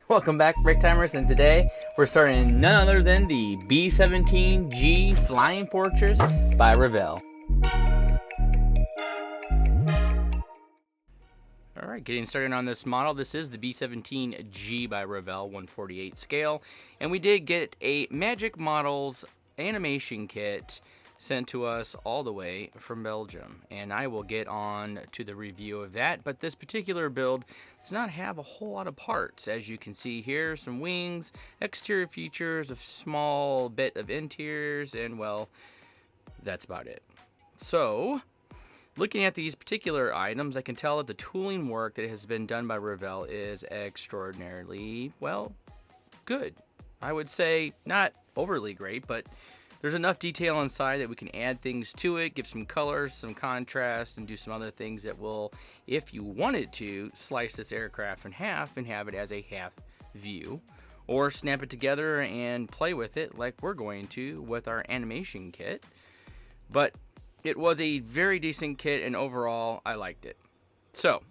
Welcome back, Break Timers, and today we're starting none other than the B-17G Flying Fortress by Revell. Alright, getting started on this model. This is the B-17G by Revell, 148 scale, and we did get a Magic Models animation kit sent to us all the way from Belgium, and I will get on to the review of that. But this particular build does not have a whole lot of parts. As you can see here, some wings, exterior features, a small bit of interiors, and well, that's about it. So looking at these particular items, I can tell that the tooling work that has been done by Revell is extraordinarily, well, good. I would say not overly great, but there's enough detail inside that we can add things to it, give some color, some contrast, and do some other things that will, if you wanted to, slice this aircraft in half and have it as a half view, or snap it together and play with it like we're going to with our animation kit. But it was a very decent kit, and overall, I liked it. So,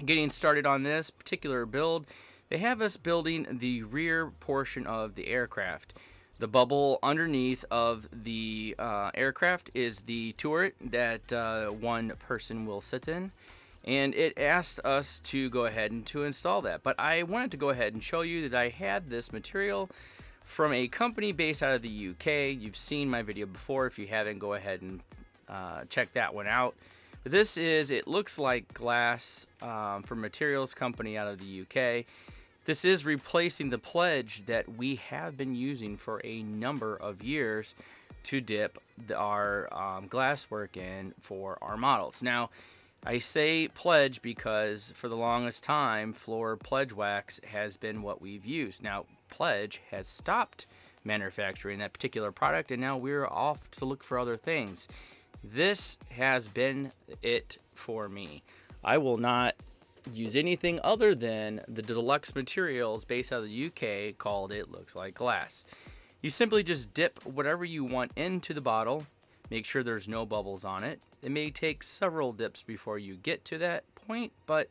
getting started on this particular build, they have us building the rear portion of the aircraft. The bubble underneath of the aircraft is the turret that one person will sit in, and it asked us to go ahead and to install that. But I wanted to go ahead and show you that I had this material from a company based out of the UK. You've seen my video before. If you haven't, go ahead and check that one out. But this is, it looks like glass from Materials Company out of the UK. This is replacing the pledge that we have been using for a number of years to dip our glasswork in for our models. Now, I say pledge because for the longest time, Floor Pledge Wax has been what we've used. Now, Pledge has stopped manufacturing that particular product, and now we're off to look for other things. This has been it for me. I will not use anything other than the deluxe materials based out of the UK called It Looks Like Glass. You simply just dip whatever you want into the bottle, make sure there's no bubbles on it. It may take several dips before you get to that point, but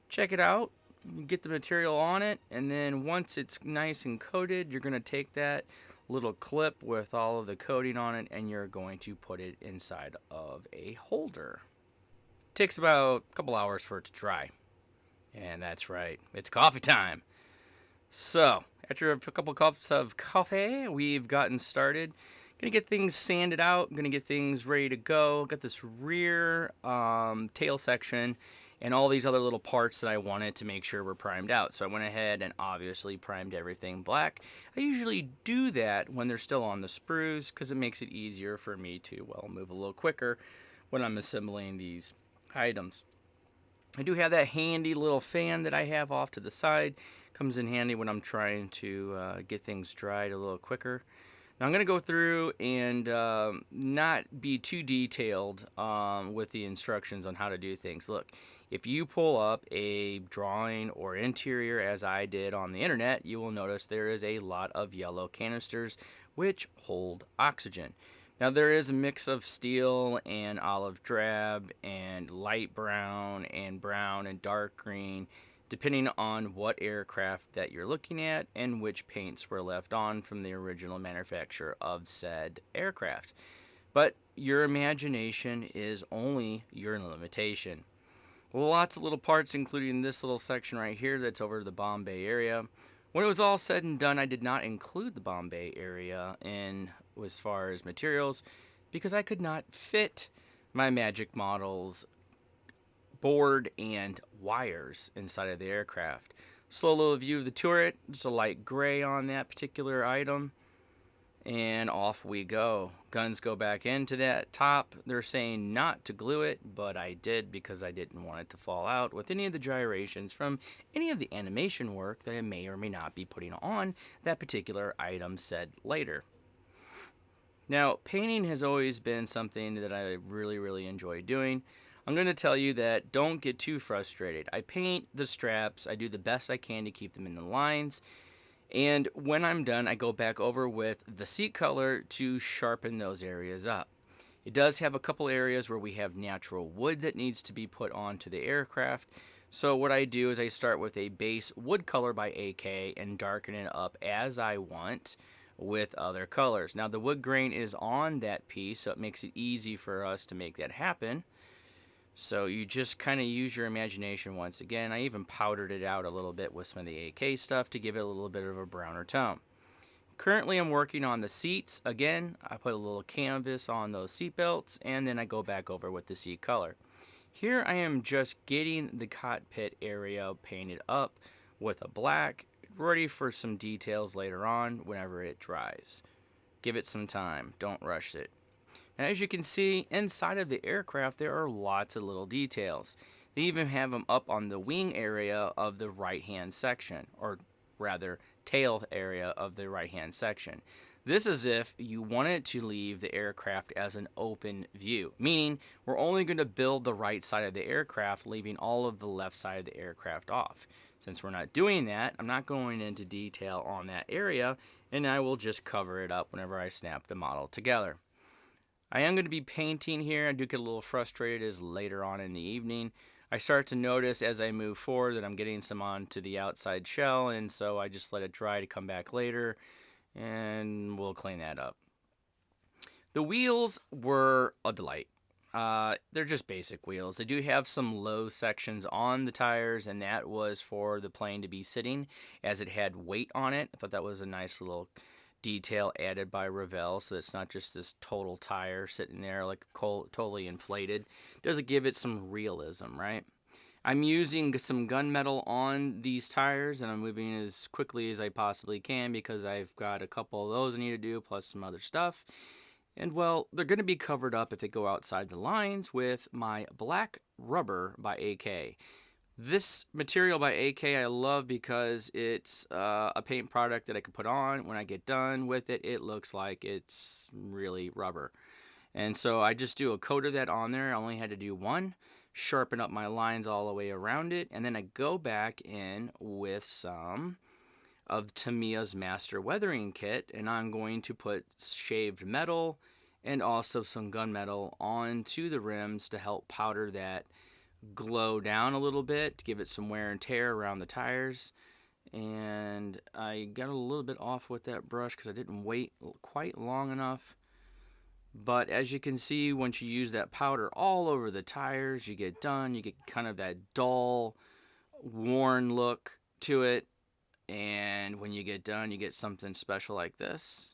check it out. You get the material on it, and then once it's nice and coated, you're going to take that little clip with all of the coating on it, and you're going to put it inside of a holder. It takes about a couple hours for it to dry. And that's right, it's coffee time. So, after a couple cups of coffee, we've gotten started. Gonna get things sanded out, gonna get things ready to go. Got this rear tail section and all these other little parts that I wanted to make sure were primed out. So I went ahead and obviously primed everything black. I usually do that when they're still on the sprues because it makes it easier for me to, well, move a little quicker when I'm assembling these items. I do have that handy little fan that I have off to the side. Comes in handy when I'm trying to get things dried a little quicker. Now I'm going to go through and not be too detailed with the instructions on how to do things. Look, if you pull up a drawing or interior as I did on the internet, you will notice there is a lot of yellow canisters which hold oxygen. Now there is a mix of steel and olive drab and light brown and dark green, depending on what aircraft that you're looking at and which paints were left on from the original manufacturer of said aircraft. But your imagination is only your limitation. Well, lots of little parts, including this little section right here that's over the Bombay area. When it was all said and done, I did not include the Bombay area in as far as materials because I could not fit my Magic Models board and wires inside of the aircraft. Slow little view of the turret, just a light gray on that particular item, and off we go. Guns go back into that top. They're saying not to glue it, but I did because I didn't want it to fall out with any of the gyrations from any of the animation work that I may or may not be putting on that particular item said later. Now, painting has always been something that I really enjoy doing. I'm going to tell you that don't get too frustrated. I paint the straps. I do the best I can to keep them in the lines. And when I'm done, I go back over with the seat color to sharpen those areas up. It does have a couple areas where we have natural wood that needs to be put onto the aircraft. So what I do is I start with a base wood color by AK and darken it up as I want with other colors. Now the wood grain is on that piece, so it makes it easy for us to make that happen. So you just kind of use your imagination once again. I even powdered it out a little bit with some of the AK stuff to give it a little bit of a browner tone. Currently I'm working on the seats. Again, I put a little canvas on those seat belts and then I go back over with the seat color. Here I am just getting the cockpit area painted up with a black, ready for some details later on whenever it dries. Give it some time, don't rush it. Now, as you can see, inside of the aircraft there are lots of little details. They even have them up on the wing area of the right hand section, or rather, tail area of the right hand section. This is if you wanted to leave the aircraft as an open view, meaning we're only going to build the right side of the aircraft, leaving all of the left side of the aircraft off. Since we're not doing that, I'm not going into detail on that area, and I will just cover it up whenever I snap the model together. I am going to be painting here. I do get a little frustrated as later on in the evening I start to notice as I move forward that I'm getting some onto the outside shell, and so I just let it dry to come back later and we'll clean that up. The wheels were a delight. They're just basic wheels. They do have some low sections on the tires, and that was for the plane to be sitting as it had weight on it. I thought that was a nice little detail added by Revell, so it's not just this total tire sitting there like totally inflated. Does it give it some realism, right? I'm using some gunmetal on these tires, and I'm moving as quickly as I possibly can because I've got a couple of those I need to do, plus some other stuff. And well, they're going to be covered up if they go outside the lines with my black rubber by AK. This material by AK I love because it's a paint product that I can put on. When I get done with it, it looks like it's really rubber. And so I just do a coat of that on there. I only had to do one, sharpen up my lines all the way around it, and then I go back in with some of Tamyia's Master Weathering Kit, and I'm going to put shaved metal and also some gunmetal onto the rims to help powder that glow down a little bit to give it some wear and tear around the tires. And I got a little bit off with that brush because I didn't wait quite long enough. But as you can see, once you use that powder all over the tires, you get done, you get kind of that dull, worn look to it. And when you get done, you get something special like this,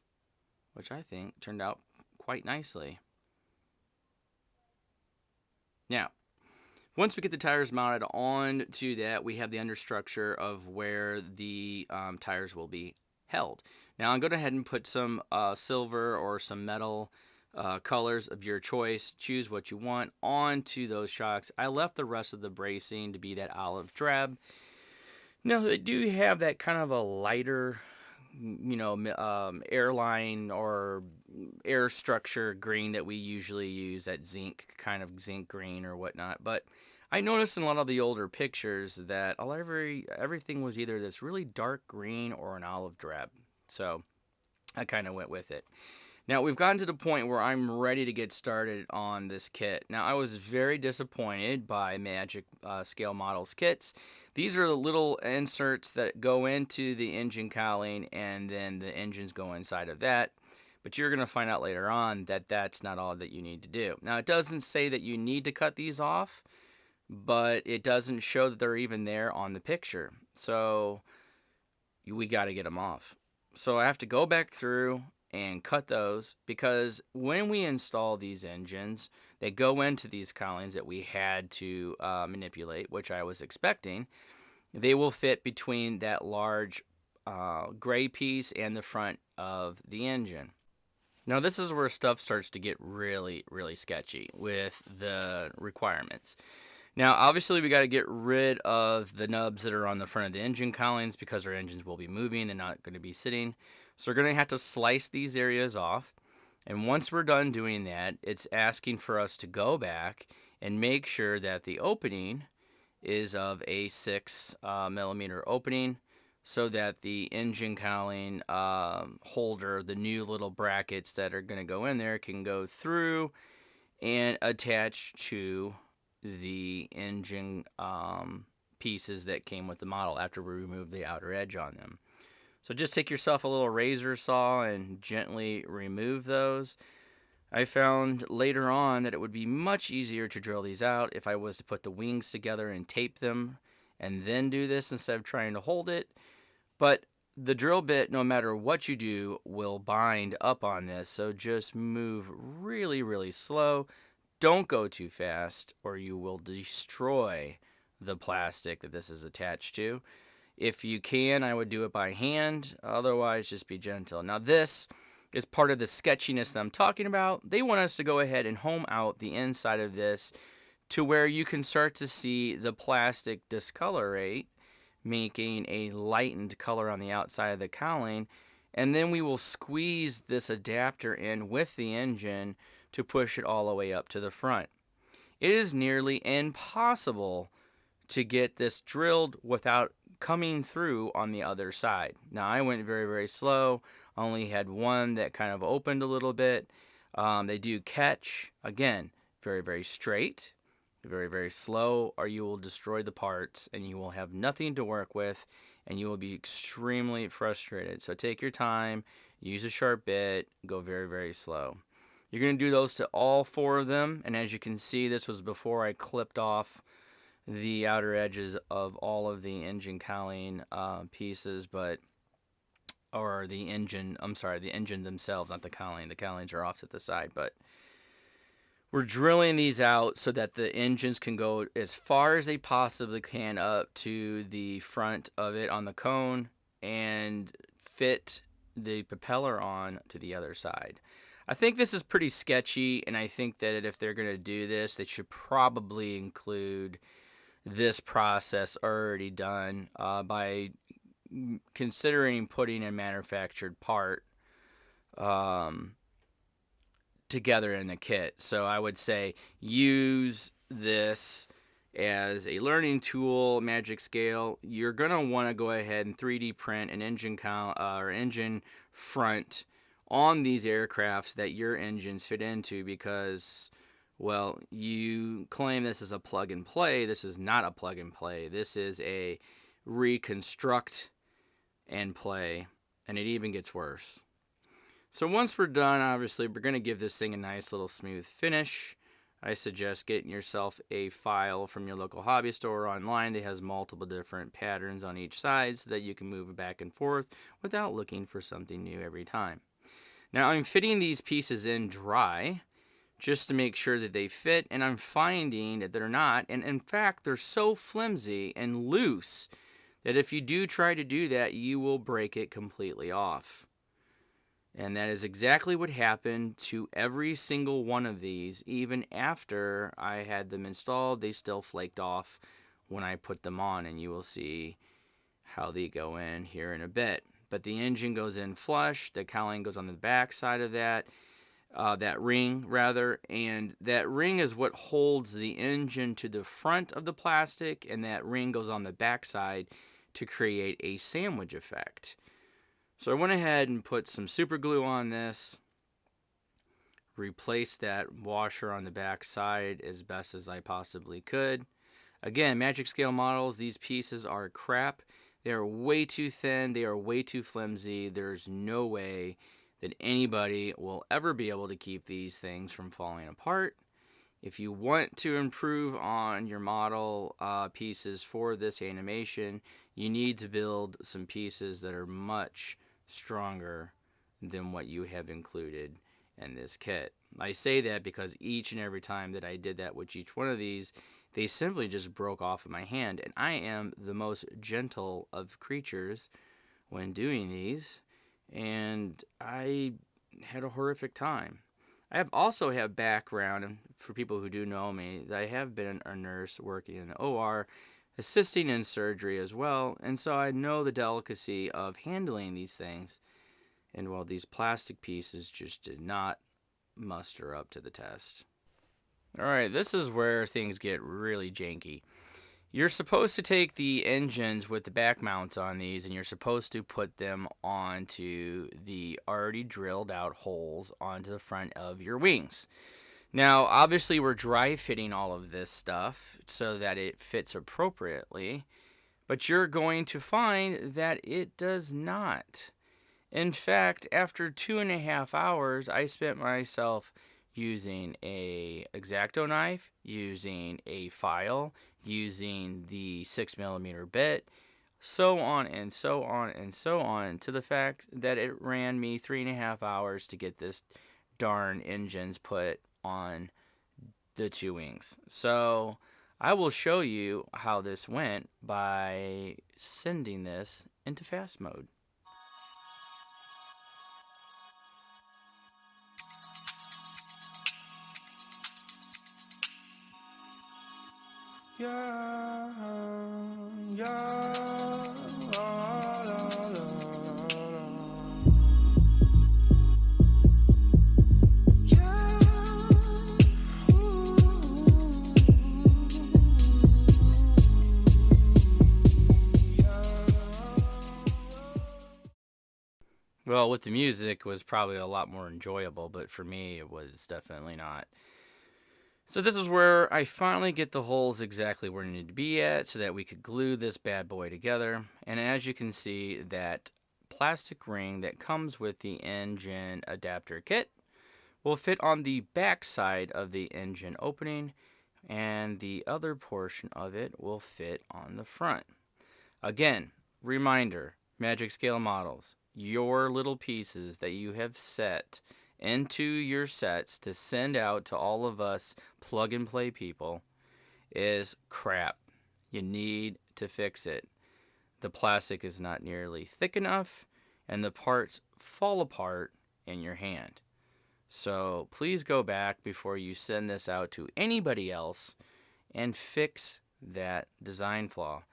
which I think turned out quite nicely. Now, once we get the tires mounted on to that, we have the understructure of where the tires will be held. Now, I'm going to go ahead and put some silver or some metal colors of your choice. Choose what you want onto those shocks. I left the rest of the bracing to be that olive drab. Now, they do have that kind of a lighter, airline or air structure green that we usually use, that zinc, kind of zinc green or whatnot. But I noticed in a lot of the older pictures that everything was either this really dark green or an olive drab. So I kind of went with it. Now we've gotten to the point where I'm ready to get started on this kit. Now I was very disappointed by Magic Scale Models kits. These are the little inserts that go into the engine cowling and then the engines go inside of that. But you're going to find out later on that that's not all that you need to do. Now it doesn't say that you need to cut these off, but it doesn't show that they're even there on the picture. So we got to get them off. So I have to go back through and cut those because when we install these engines, they go into these cowlings that we had to manipulate, which I was expecting. They will fit between that large gray piece and the front of the engine. Now this is where stuff starts to get really, really sketchy with the requirements. Now, obviously, we got to get rid of the nubs that are on the front of the engine cowlings because our engines will be moving and not going to be sitting. So we're going to have to slice these areas off. And once we're done doing that, it's asking for us to go back and make sure that the opening is of a 6 millimeter opening so that the engine cowling holder, the new little brackets that are going to go in there, can go through and attach to the engine pieces that came with the model after we removed the outer edge on them. So just take yourself a little razor saw and gently remove those. I found later on that it would be much easier to drill these out if I was to put the wings together and tape them and then do this instead of trying to hold it. But the drill bit, no matter what you do, will bind up on this. So just move really, really slow. Don't go too fast or you will destroy the plastic that this is attached to. If you can, I would do it by hand. Otherwise, just be gentle. Now, this is part of the sketchiness that I'm talking about. They want us to go ahead and home out the inside of this to where you can start to see the plastic discolorate, making a lightened color on the outside of the cowling. And then we will squeeze this adapter in with the engine to push it all the way up to the front. It is nearly impossible to get this drilled without coming through on the other side. Now I went very, very slow. I only had one that kind of opened a little bit. They do catch, again, very, very straight, very, very slow, or you will destroy the parts and you will have nothing to work with and you will be extremely frustrated. So take your time, use a sharp bit, go very, very slow. You're going to do those to all 4 of them, and as you can see, this was before I clipped off the outer edges of all of the engine cowling pieces, or the engine, the engine themselves, not the cowling. The cowlings are off to the side, but we're drilling these out so that the engines can go as far as they possibly can up to the front of it on the cone and fit the propeller on to the other side. I think this is pretty sketchy, and I think that if they're going to do this, they should probably include this process already done by considering putting a manufactured part together in the kit. So I would say use this as a learning tool, Magic Scale. You're going to want to go ahead and 3D print an engine engine front on these aircrafts that your engines fit into, because, well, you claim this is a plug and play. This is not a plug and play. This is a reconstruct and play, and it even gets worse. So once we're done, obviously, we're going to give this thing a nice little smooth finish. I suggest getting yourself a file from your local hobby store or online that has multiple different patterns on each side so that you can move it back and forth without looking for something new every time. Now I'm fitting these pieces in dry just to make sure that they fit, and I'm finding that they're not, and in fact they're so flimsy and loose that if you do try to do that, you will break it completely off. And that is exactly what happened to every single one of these. Even after I had them installed, they still flaked off when I put them on, and you will see how they go in here in a bit. But the engine goes in flush, the cowling goes on the back side of that ring rather, and that ring is what holds the engine to the front of the plastic, and that ring goes on the back side to create a sandwich effect. So I went ahead and put some super glue on this, replaced that washer on the back side as best as I possibly could. Again, Magic Scale models, these pieces are crap. They are way too thin. They are way too flimsy. There's no way that anybody will ever be able to keep these things from falling apart. If you want to improve on your model pieces for this animation, you need to build some pieces that are much stronger than what you have included in this kit. I say that because each and every time that I did that with each one of these, they simply just broke off in my hand, and I am the most gentle of creatures when doing these, and I had a horrific time. I have also have background, and for people who do know me, that I have been a nurse working in the OR, assisting in surgery as well, and so I know the delicacy of handling these things. And well, these plastic pieces just did not muster up to the test. Alright, this is where things get really janky. You're supposed to take the engines with the back mounts on these, and you're supposed to put them onto the already drilled out holes onto the front of your wings. Now, obviously, we're dry fitting all of this stuff so that it fits appropriately, but you're going to find that it does not. In fact, after 2.5 hours, I spent myself using a X-Acto knife, using a file, using the 6mm bit, so on and so on and so on, to the fact that it ran me 3.5 hours to get this darn engines put on the two wings. So I will show you how this went by sending this into fast mode. Yeah, yeah, la, la, la, la. Yeah, Well, with the music, it was probably a lot more enjoyable, but for me, it was definitely not. So this is where I finally get the holes exactly where they need to be at so that we could glue this bad boy together. And as you can see, that plastic ring that comes with the engine adapter kit will fit on the back side of the engine opening, and the other portion of it will fit on the front. Again, reminder, Magic Scale models, your little pieces that you have set into your sets to send out to all of us plug and play people is crap. You need to fix it. The plastic is not nearly thick enough, and the parts fall apart in your hand. So please go back before you send this out to anybody else and fix that design flaw.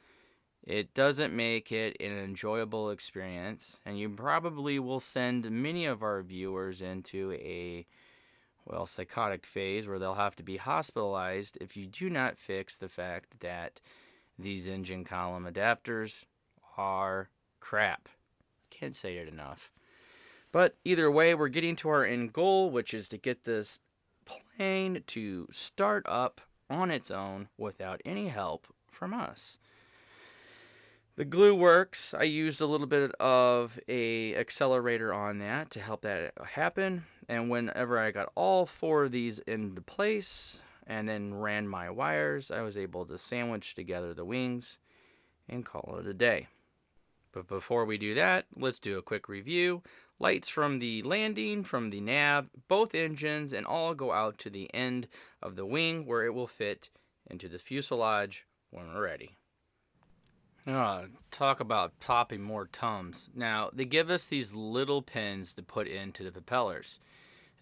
It doesn't make it an enjoyable experience, and you probably will send many of our viewers into a, well, psychotic phase where they'll have to be hospitalized if you do not fix the fact that these engine column adapters are crap. Can't say it enough. But either way, we're getting to our end goal, which is to get this plane to start up on its own without any help from us. The glue works. I used a little bit of a accelerator on that to help that happen. And whenever I got all four of these into place and then ran my wires, I was able to sandwich together the wings and call it a day. But before we do that, let's do a quick review. Lights from the landing, from the nav, both engines, and all go out to the end of the wing where it will fit into the fuselage when we're ready. Talk about popping more tums. Now, they give us these little pins to put into the propellers.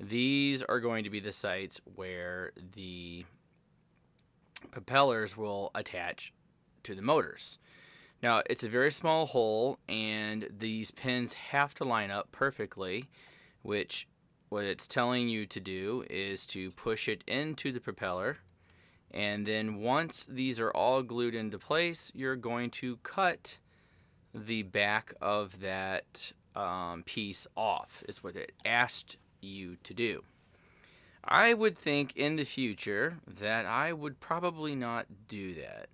These are going to be the sites where the propellers will attach to the motors. Now, it's a very small hole, and these pins have to line up perfectly, which what it's telling you to do is to push it into the propeller. And then once these are all glued into place, you're going to cut the back of that piece off. Is what it asked you to do. I would think in the future that I would probably not do that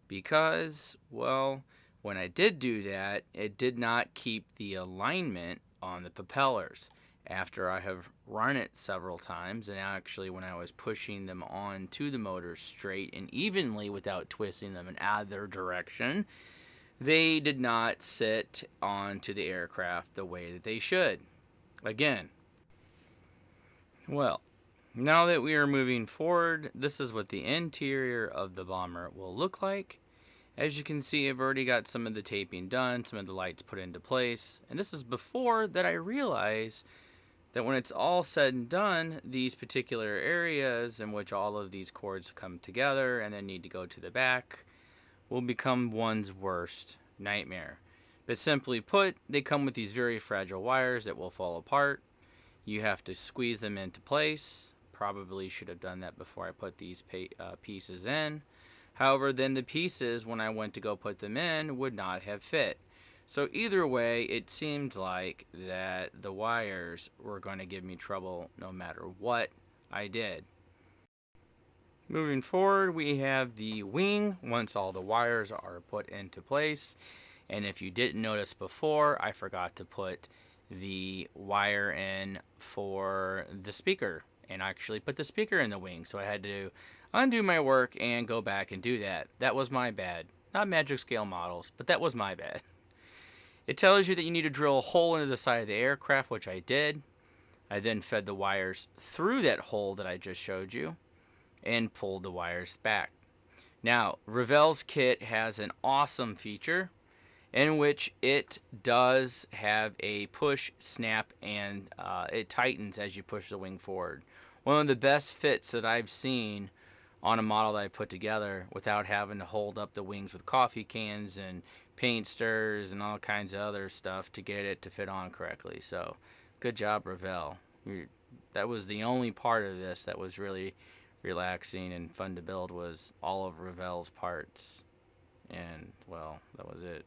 because, well, when I did do that, it did not keep the alignment on the propellers. After I have run it several times, and actually when I was pushing them onto the motor straight and evenly without twisting them in either direction, they did not sit onto the aircraft the way that they should. Again, well, now that we are moving forward, this is what the interior of the bomber will look like. As you can see, I've already got some of the taping done, some of the lights put into place, and this is before that I realize that when it's all said and done, these particular areas in which all of these cords come together and then need to go to the back will become one's worst nightmare. But simply put, they come with these very fragile wires that will fall apart. You have to squeeze them into place. Probably should have done that before I put these pieces in. However, then the pieces, when I went to go put them in, would not have fit. So either way, it seemed like that the wires were going to give me trouble no matter what I did. Moving forward, we have the wing once all the wires are put into place. And if you didn't notice before, I forgot to put the wire in for the speaker and actually put the speaker in the wing. So I had to undo my work and go back and do that. That was my bad. Not magic scale models, but that was my bad. It tells you that you need to drill a hole into the side of the aircraft, which I did. I then fed the wires through that hole that I just showed you and pulled the wires back. Now, Revell's kit has an awesome feature in which it does have a push, snap, and it tightens as you push the wing forward. One of the best fits that I've seen on a model that I put together without having to hold up the wings with coffee cans and paint stirrers and all kinds of other stuff to get it to fit on correctly. So, good job, Revell. That was the only part of this that was really relaxing and fun to build, was all of Revell's parts. And, well, that was it.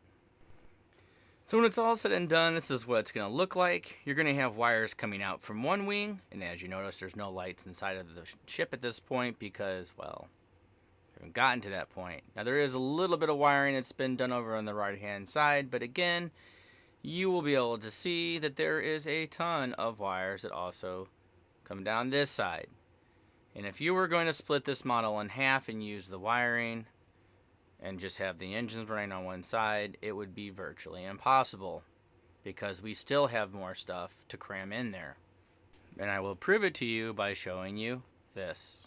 So when it's all said and done, this is what it's going to look like. You're going to have wires coming out from one wing, and as you notice, there's no lights inside of the ship at this point because, well, we haven't gotten to that point. Now there is a little bit of wiring that's been done over on the right-hand side, but again, you will be able to see that there is a ton of wires that also come down this side. And if you were going to split this model in half and use the wiring and just have the engines running on one side, it would be virtually impossible because we still have more stuff to cram in there. And I will prove it to you by showing you this.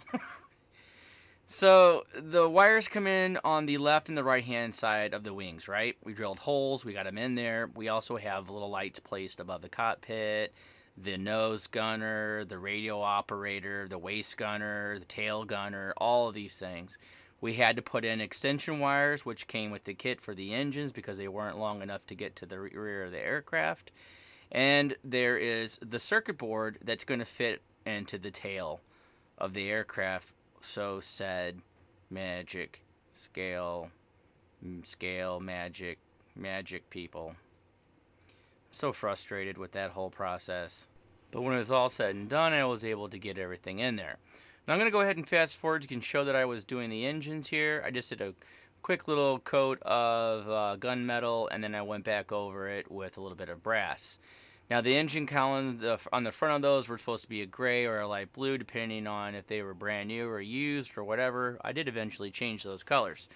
So the wires come in on the left and the right hand side of the wings, right? We drilled holes, we got them in there. We also have little lights placed above the cockpit, the nose gunner, the radio operator, the waist gunner, the tail gunner, all of these things. We had to put in extension wires, which came with the kit for the engines because they weren't long enough to get to the rear of the aircraft. And there is the circuit board that's going to fit into the tail of the aircraft. So said magic, scale, magic people. So frustrated with that whole process. But when it was all said and done, I was able to get everything in there. Now I'm going to go ahead and fast forward. You can show that I was doing the engines here. I just did a quick little coat of gunmetal, and then I went back over it with a little bit of brass. Now the engine column on the front of those were supposed to be a gray or a light blue, depending on if they were brand new or used or whatever. I did eventually change those colors.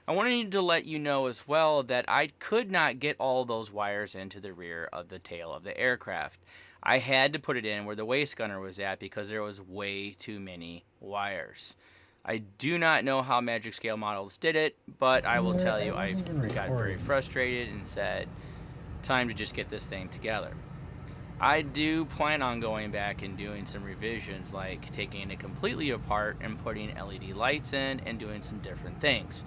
I wanted to let you know as well that I could not get all those wires into the rear of the tail of the aircraft. I had to put it in where the waist gunner was at because there was way too many wires. I do not know how Magic Scale Models did it, but I will tell you I got very frustrated and said, time to just get this thing together. I do plan on going back and doing some revisions, like taking it completely apart and putting LED lights in and doing some different things.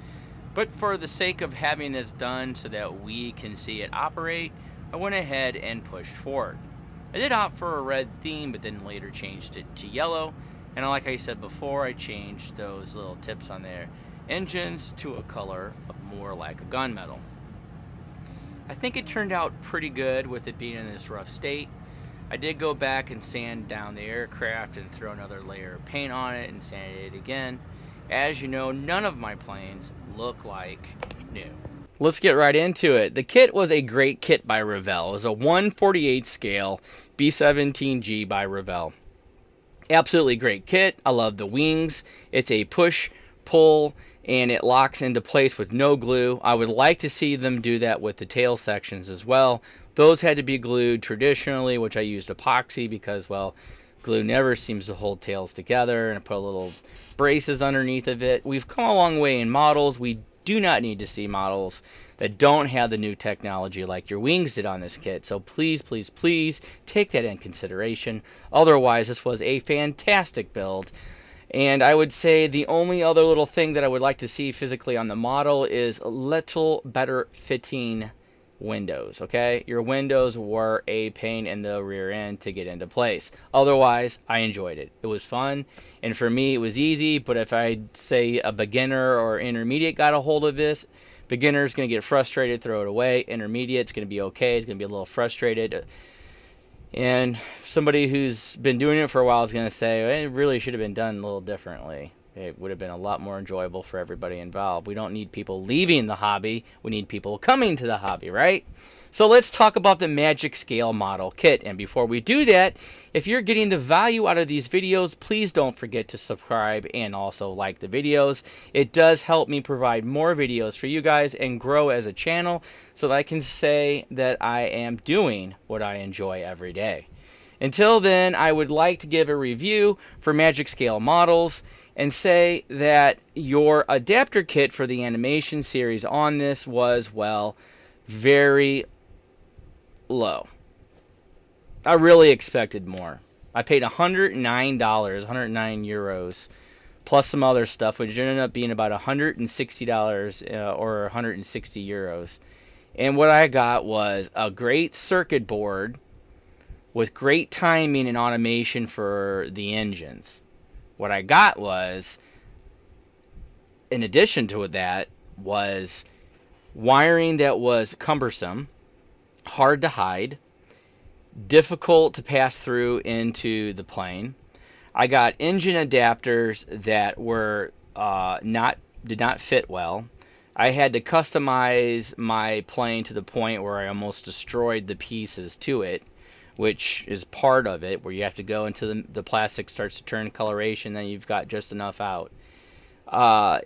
But for the sake of having this done so that we can see it operate, I went ahead and pushed forward. I did opt for a red theme, but then later changed it to yellow. And like I said before, I changed those little tips on their engines to a color more like a gunmetal. I think it turned out pretty good with it being in this rough state. I did go back and sand down the aircraft and throw another layer of paint on it and sand it again. As you know, none of my planes look like new. Let's get right into it. The kit was a great kit by Revell. It was a 1/48 scale B-17G by Revell. Absolutely great kit. I love the wings. It's a push, pull, and it locks into place with no glue. I would like to see them do that with the tail sections as well. Those had to be glued traditionally, which I used epoxy because, well, glue never seems to hold tails together, and I put a little braces underneath of it. We've come a long way in models. We do not need to see models that don't have the new technology like your wings did on this kit. So please, please, please take that in consideration. Otherwise, this was a fantastic build. And I would say the only other little thing that I would like to see physically on the model is a little better fitting windows, okay? Your windows were a pain in the rear end to get into place. Otherwise, I enjoyed it. It was fun, and for me, it was easy, but if I say a beginner or intermediate got a hold of this, beginner's going to get frustrated, throw it away. Intermediate's going to be okay. It's going to be a little frustrated. And somebody who's been doing it for a while is going to say, well, it really should have been done a little differently. It would have been a lot more enjoyable for everybody involved. We don't need people leaving the hobby. We need people coming to the hobby, right? So let's talk about the Magic Scale Model Kit. And before we do that, if you're getting the value out of these videos, please don't forget to subscribe and also like the videos. It does help me provide more videos for you guys and grow as a channel so that I can say that I am doing what I enjoy every day. Until then, I would like to give a review for Magic Scale Models and say that your adapter kit for the animation series on this was, well, very low. I really expected more. I paid $109, 109 euros, plus some other stuff, which ended up being about $160 or 160 euros. And what I got was a great circuit board with great timing and automation for the engines. What I got was, in addition to that, was wiring that was cumbersome, hard to hide, difficult to pass through into the plane. I got engine adapters that were did not fit well. I had to customize my plane to the point where I almost destroyed the pieces to it, which is part of it, where you have to go until the plastic starts to turn coloration, then you've got just enough out.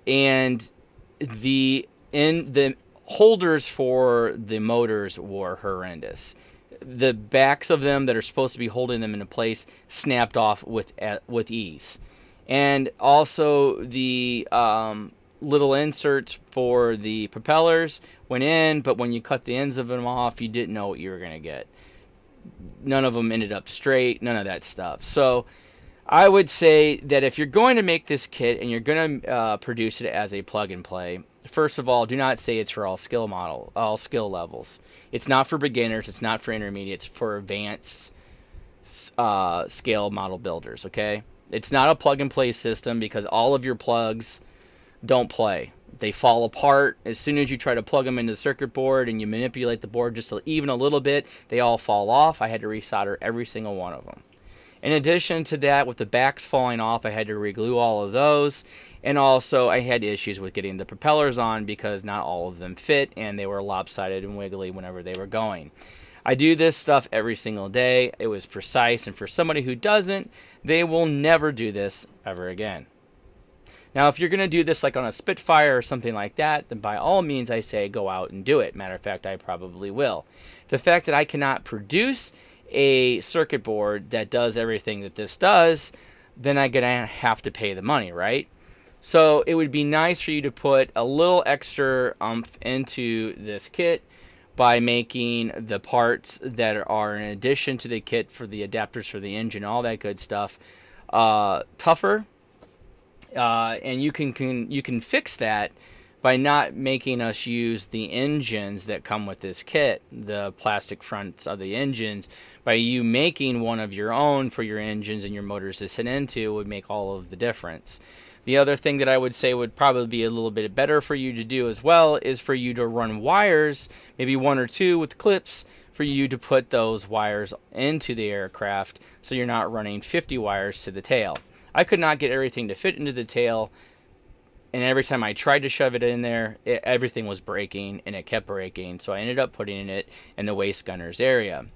And the holders for the motors were horrendous. The backs of them that are supposed to be holding them into place snapped off with ease. And also the little inserts for the propellers went in, but when you cut the ends of them off, you didn't know what you were going to get. None of them ended up straight, none of that stuff. So I would say that if you're going to make this kit and you're going to produce it as a plug and play, first of all, do not say it's for all skill levels. It's not for beginners, it's not for intermediates, it's for advanced scale model builders, okay? It's not a plug and play system because all of your plugs don't play. They fall apart as soon as you try to plug them into the circuit board and you manipulate the board just even a little bit. They all fall off. I had to resolder every single one of them. In addition to that, with the backs falling off, I had to reglue all of those. And also, I had issues with getting the propellers on because not all of them fit and they were lopsided and wiggly whenever they were going. I do this stuff every single day. It was precise, and for somebody who doesn't, they will never do this ever again. Now, if you're going to do this like on a Spitfire or something like that, then by all means I say go out and do it. Matter of fact, I probably will. The fact that I cannot produce a circuit board that does everything that this does, then I'm going to have to pay the money, right? So it would be nice for you to put a little extra oomph into this kit by making the parts that are in addition to the kit for the adapters for the engine, all that good stuff, tougher. And you can fix that by not making us use the engines that come with this kit, the plastic fronts of the engines. By you making one of your own for your engines and your motors to sit into would make all of the difference. The other thing that I would say would probably be a little bit better for you to do as well is for you to run wires, maybe one or two with clips, for you to put those wires into the aircraft so you're not running 50 wires to the tail. I could not get everything to fit into the tail, and every time I tried to shove it in there, everything was breaking, and it kept breaking, so I ended up putting it in the waist gunners area.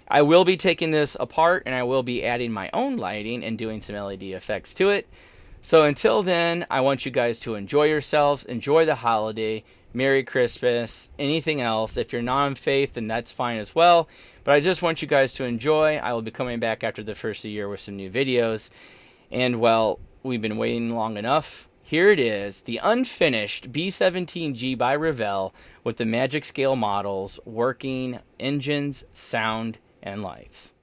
I will be taking this apart, and I will be adding my own lighting and doing some LED effects to it. So until then, I want you guys to enjoy yourselves, enjoy the holiday, Merry Christmas, anything else. If you're non-faith, then that's fine as well. But I just want you guys to enjoy. I will be coming back after the first of the year with some new videos. And, well, we've been waiting long enough. Here it is, the unfinished B-17G by Revell with the Magic Scale models, working engines, sound, and lights.